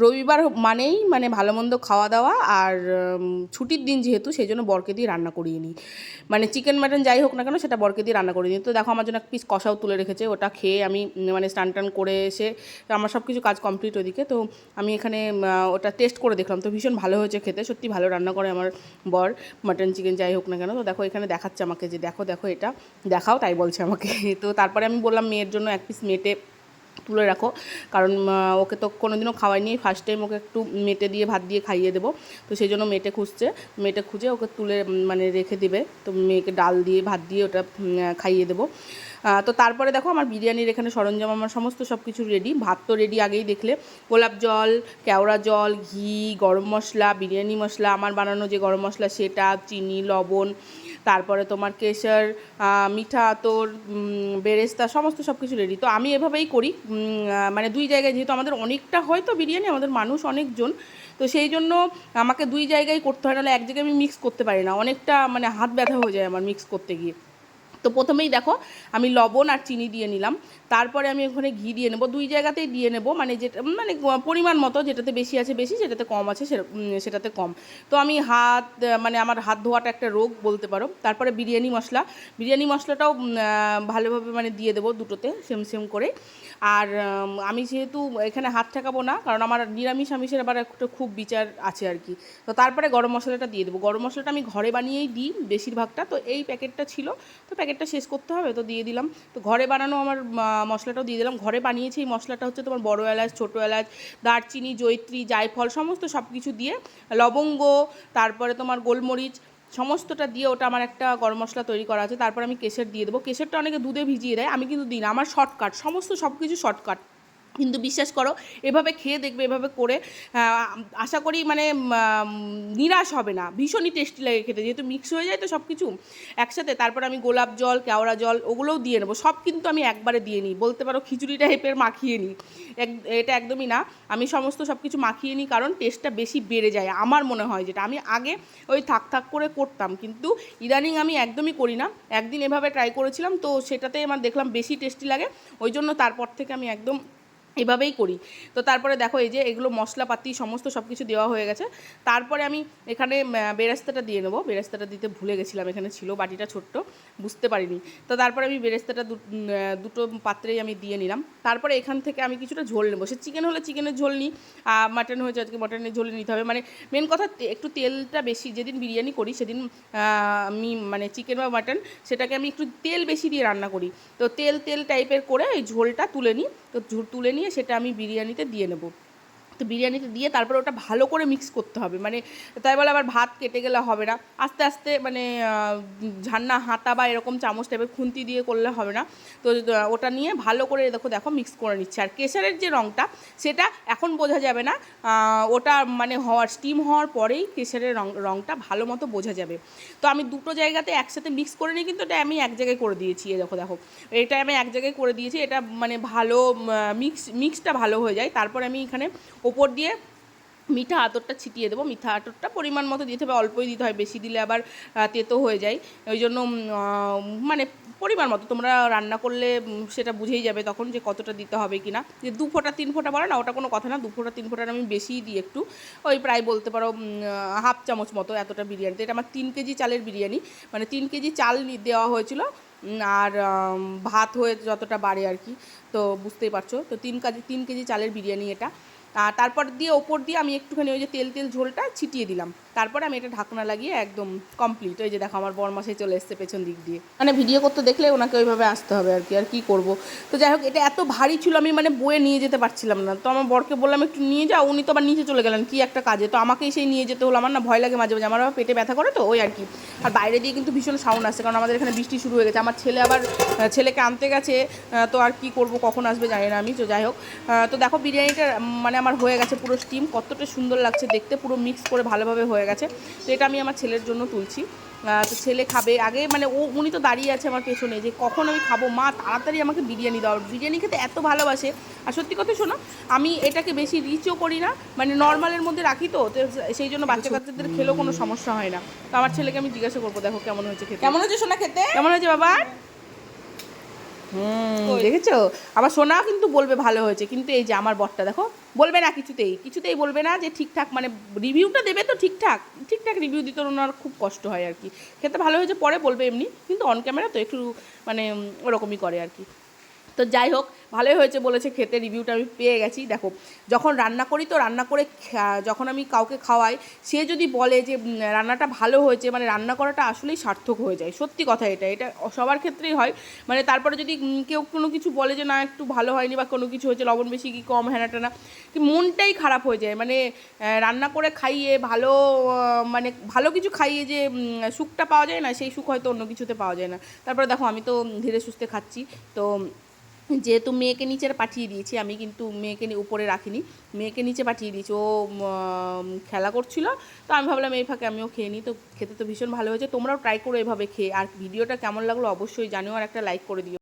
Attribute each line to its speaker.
Speaker 1: রবিবার মানেই মানে ভালো মন্দ খাওয়া দাওয়া, আর ছুটির দিন যেহেতু সেই জন্য বরকে দিয়ে রান্না করিয়ে নিই। মানে চিকেন মাটন যাই হোক না কেন সেটা বরকে দিয়ে রান্না করিয়ে নিই। তো দেখো আমার জন্য এক পিস কষাও তুলে রেখেছে, ওটা খেয়ে আমি মানে স্নান টান করে এসে আমার সব কিছু কাজ কমপ্লিট ওদিকে। তো আমি এখানে ওটা টেস্ট করে দেখলাম, তো ভীষণ ভালো হয়েছে খেতে, সত্যি ভালো রান্না করে আমার বর, মাটন চিকেন যাই হোক না কেন। তো দেখো এখানে দেখাচ্ছে আমাকে যে দেখো দেখো এটা দেখাও, তাই বলছে আমাকে। তো তারপরে আমি বললাম মেয়ের জন্য এক পিস মেটে তুলে রাখো, কারণ ওকে তো কোনো দিনও খাওয়াইনি, ফার্স্ট টাইম ওকে একটু মেটে দিয়ে ভাত দিয়ে খাইয়ে দেবো। তো সেই জন্য মেটে খুঁজছে, মেটে খুঁজে ওকে তুলে মানে রেখে দিবে। তো মেয়েকে ডাল দিয়ে ভাত দিয়ে ওটা খাইয়ে দেবো। তো তারপরে দেখো আমার বিরিয়ানির এখানে সরঞ্জাম আমার সমস্ত সব কিছু রেডি। ভাত তো রেডি আগেই দেখলে, গোলাপ জল, কেওড়া জল, ঘি, গরম মশলা, বিরিয়ানি মশলা, আমার বানানো যে গরম মশলা সেটা, চিনি, লবণ, তারপরে তোমার কেশর, মিঠা আতর, বেরেস্তা, সমস্ত সব কিছু রেডি। তো আমি এভাবেই করি, মানে দুই জায়গায়, যেহেতু আমাদের অনেকটা হয় তো বিরিয়ানি, আমাদের মানুষ অনেকজন, তো সেই জন্য আমাকে দুই জায়গায় করতে হয়, নাহলে এক জায়গায় আমি মিক্স করতে পারি না, অনেকটা মানে হাত ব্যথা হয়ে যায় আমার মিক্স করতে গিয়ে। তো প্রথমেই দেখো আমি লবণ আর চিনি দিয়ে নিলাম, তারপরে আমি ওখানে ঘি দিয়ে নেবো, দুই জায়গাতেই দিয়ে নেবো, মানে যেটা মানে পরিমাণ মতো, যেটাতে বেশি আছে বেশি, যেটাতে কম আছে সেটাতে কম। তো আমি মানে আমার হাত ধোয়াটা একটা রোগ বলতে পারো। তারপরে বিরিয়ানি মশলাটাও ভালোভাবে মানে দিয়ে দেবো দুটোতে সেম সেম করে। আর আমি যেহেতু এখানে হাত ঠেকাবো না, কারণ আমার নিরামিষ আমিষের আবার একটা খুব বিচার আছে আর কি। তো তারপরে গরম মশলাটা দিয়ে দেবো, গরম মশলাটা আমি ঘরে বানিয়েই দিই বেশিরভাগটা, তো এই প্যাকেটটা ছিল, তো প্যাকেটটা শেষ করতে হবে তো দিয়ে দিলাম। তো ঘরে বানানো আমার মশলাটাও দিয়ে দিলাম, ঘরে বানিয়েছি। এই মশলাটা হচ্ছে তোমার বড় এলাচ, ছোটো এলাচ, দারচিনি, জয়িত্রী, জায়ফল, সমস্ত সব কিছু দিয়ে, লবঙ্গ, তারপরে তোমার গোলমরিচ, সমস্তটা দিয়ে ওটা আমার একটা গরম মশলা তৈরি করা আছে। তারপর আমি কেশর দিয়ে দেবো, কেশরটা অনেকে দুধে ভিজিয়ে দেয়, আমি কিন্তু দিই না, আমার শর্টকাট, সমস্ত সব কিছু শর্টকাট। কিন্তু বিশ্বাস করো এভাবে খেয়ে দেখবে, এভাবে করে আশা করি মানে নিরাশ হবে না, ভীষণই টেস্টি লাগে খেতে, যেহেতু মিক্স হয়ে যায় তো সব কিছু একসাথে। তারপর আমি গোলাপ জল, কেওড়া জল ওগুলোও দিয়ে নেবো, সব কিন্তু আমি একবারে দিয়ে নিই, বলতে পারো খিচুড়ি টাইপের মাখিয়ে নিই। এটা একদমই না, আমি সমস্ত সব কিছু মাখিয়ে নিই, কারণ টেস্টটা বেশি বেড়ে যায় আমার মনে হয়। যেটা আমি আগে ওই থাক থাক করে করতাম, কিন্তু ইদানিং আমি একদমই করি না। একদিন এভাবে ট্রাই করেছিলাম, তো সেটাতে আমার দেখলাম বেশি টেস্টি লাগে, ওই জন্য তারপর থেকে আমি একদম এভাবেই করি। তো তারপরে দেখো এই যে এগুলো মশলাপাতি সমস্ত সব কিছু দেওয়া হয়ে গেছে। তারপরে আমি এখানে বেরেস্তাটা দিয়ে নেবো, বেরেস্তাটা দিতে ভুলে গেছিলাম, এখানে ছিল বাটিটা ছোট্ট, বুঝতে পারিনি। তো তারপরে আমি বেরেস্তাটা দুটো পাত্রেই আমি দিয়ে নিলাম। তারপরে এখান থেকে আমি কিছুটা ঝোল নেবো, সে চিকেন হলে চিকেনের ঝোল নিই, মাটন হয়েছে আজকে মাটনের ঝোল নিতে হবে। মানে মেন কথা একটু তেলটা বেশি, যেদিন বিরিয়ানি করি সেদিন আমি মানে চিকেন বা মাটন সেটাকে আমি একটু তেল বেশি দিয়ে রান্না করি। তো তেল তেল টাইপের করে এই ঝোলটা তুলে নিই, তো তুলে নিয়ে সেটা আমি বিরিয়ানিতে দিয়ে নেবো। তো বিরিয়ানিতে দিয়ে তারপরে ওটা ভালো করে মিক্স করতে হবে, মানে তাই বলে আবার ভাত কেটে গেলে হবে না, আস্তে আস্তে মানে ঝান্না হাতা বা এরকম চামচ টাইপের খুন্তি দিয়ে করলে হবে না। তো ওটা নিয়ে ভালো করে দেখো দেখো মিক্স করে নিচ্ছে। আর কেশরের যে রঙটা সেটা এখন বোঝা যাবে না, ওটা মানে স্টিম হওয়ার পরেই কেশরের রঙটা ভালো মতো বোঝা যাবে। তো আমি দুটো জায়গাতে একসাথে মিক্স করে নিই, কিন্তু এটা আমি এক জায়গায় করে দিয়েছি, দেখো দেখো এটা আমি এক জায়গায় করে দিয়েছি, এটা মানে ভালো মিক্সটা ভালো হয়ে যায়। তারপর আমি এখানে ওপর দিয়ে মিঠা আতরটা ছিটিয়ে দেবো, মিঠা আতরটা পরিমাণ মতো দিতে হবে, অল্পই দিতে হয়, বেশি দিলে আবার তেতো হয়ে যায়। ওই জন্য মানে পরিমাণ মতো তোমরা রান্না করলে সেটা বুঝেই যাবে তখন যে কতটা দিতে হবে কি না। যে 2 ফোঁটা 3 ফোঁটা বলে না, ওটা কোনো কথা না, 2 ফোঁটা 3 ফোঁটার আমি বেশিই দিই একটু, ওই প্রায় বলতে পারো হাফ চামচ মতো এতটা বিরিয়ানিতে। এটা আমার 3 কেজি চালের বিরিয়ানি, মানে 3 কেজি চাল দেওয়া হয়েছিল, আর ভাত হয়ে যতটা বাড়ে আর কি, তো বুঝতেই পারছো। তো 3 কেজি চালের বিরিয়ানি এটা। তারপর দিয়ে ওপর দিয়ে আমি একটুখানি ওই যে তেল তেল ঝোলটা ছিটিয়ে দিলাম, তারপরে আমি এটা ঢাকনা লাগিয়ে একদম কমপ্লিট। ওই যে দেখো আমার বরমাসে চলে এসছে পেছন দিক দিয়ে, মানে ভিডিও করতে দেখলে ওনাকে ওইভাবে আসতে হবে আর কি, আর কী করবো। তো যাই হোক এটা এত ভারী ছিল আমি মানে বয়ে নিয়ে যেতে পারছিলাম না, তো আমার বরকে বললাম একটু নিয়ে যাও, উনি তো আবার নিচে চলে গেলেন কি একটা কাজে, তো আমাকেই সেই নিয়ে যেতে হলো। আমার না ভয় লাগে মাঝে মাঝে, আমার আবার পেটে ব্যথা করে তো ওই আর কি। আর বাইরে দিয়ে কিন্তু ভীষণ সাউন্ড আসছে, কারণ আমাদের এখানে বৃষ্টি শুরু হয়ে গেছে, আমার ছেলে আবার ছেলেকে আনতে গেছে, তো আর কি করব, কখন আসবে জানি না আমি। তো যাই হোক, তো দেখো বিরিয়ানিটা মানে আমার হয়ে গেছে পুরো স্টিম, কতটা সুন্দর লাগছে দেখতে, পুরো মিক্স করে ভালোভাবে হয়ে গেছে। তো এটা আমি আমার ছেলের জন্য তুলছি, তো ছেলে খাবে আগে, মানে উনি তো দাঁড়িয়ে আছে আমার পেছনে যে কখন আমি খাবো, মা তাড়াতাড়ি আমাকে বিরিয়ানি দাও, বিরিয়ানি খেতে এত ভালোবাসে। আর সত্যি কথা শোনো, আমি এটাকে বেশি রিচও করি না, মানে নর্মালের মধ্যে রাখি, তো সেই জন্য বাচ্চা কাচ্চাদের খেলেও কোনো সমস্যা হয় না। তো আমার ছেলেকে আমি জিজ্ঞাসা করবো দেখো কেমন হয়েছে খেতে, কেমন হয়েছে সোনা খেতে, কেমন হয়েছে বাবা। দেখেছো, আমার সোনা কিন্তু বলবে ভালো হয়েছে, কিন্তু এই যে আমার বরটা দেখো বলবে না, কিছুতেই বলবে না যে ঠিকঠাক, মানে রিভিউটা দেবে তো ঠিকঠাক ঠিকঠাক রিভিউ দিতে ওনার খুব কষ্ট হয় আর কি। খেতে ভালো হয়েছে পরে বলবে এমনি, কিন্তু অন ক্যামেরা তো একটু মানে ওরকমই করে আর কি। তো যাই হোক, ভালোই হয়েছে বলেছে খেতে, রিভিউটা আমি পেয়ে গেছি। দেখো যখন রান্না করি তো রান্না করে যখন আমি কাউকে খাওয়াই, সে যদি বলে যে রান্নাটা ভালো হয়েছে, মানে রান্না করাটা আসলেই সার্থক হয়ে যায়, সত্যি কথা। এটা সবার ক্ষেত্রেই হয়। মানে তারপরে যদি কেউ কোনো কিছু বলে যে না একটু ভালো হয়নি বা কোনো কিছু হয়েছে, লবণ বেশি কি কম হ্যানা টানা, মনটাই খারাপ হয়ে যায়। মানে রান্না করে খাইয়ে ভালো, মানে ভালো কিছু খাইয়ে যে সুখটা পাওয়া যায় না, সেই সুখ হয়তো অন্য কিছুতে পাওয়া যায় না। তারপরে দেখো আমি তো ধীরে সুস্থে খাচ্ছি। তো যেহেতু মেয়েকে নিচে পাঠিয়ে দিয়েছি, আমি কিন্তু মেয়েকে উপরে রাখিনি, মেয়েকে নিচে পাঠিয়ে দিয়েছি, ও খেলা করছিল। তো আমি ভাবলাম এই ফাঁকে আমিও খেয়ে নিই। তো খেতে তো ভীষণ ভালো হয়েছে, তোমরাও ট্রাই করো এভাবে খেয়ে। আর ভিডিওটা কেমন লাগলো অবশ্যই জানিও, আর একটা লাইক করে দিও।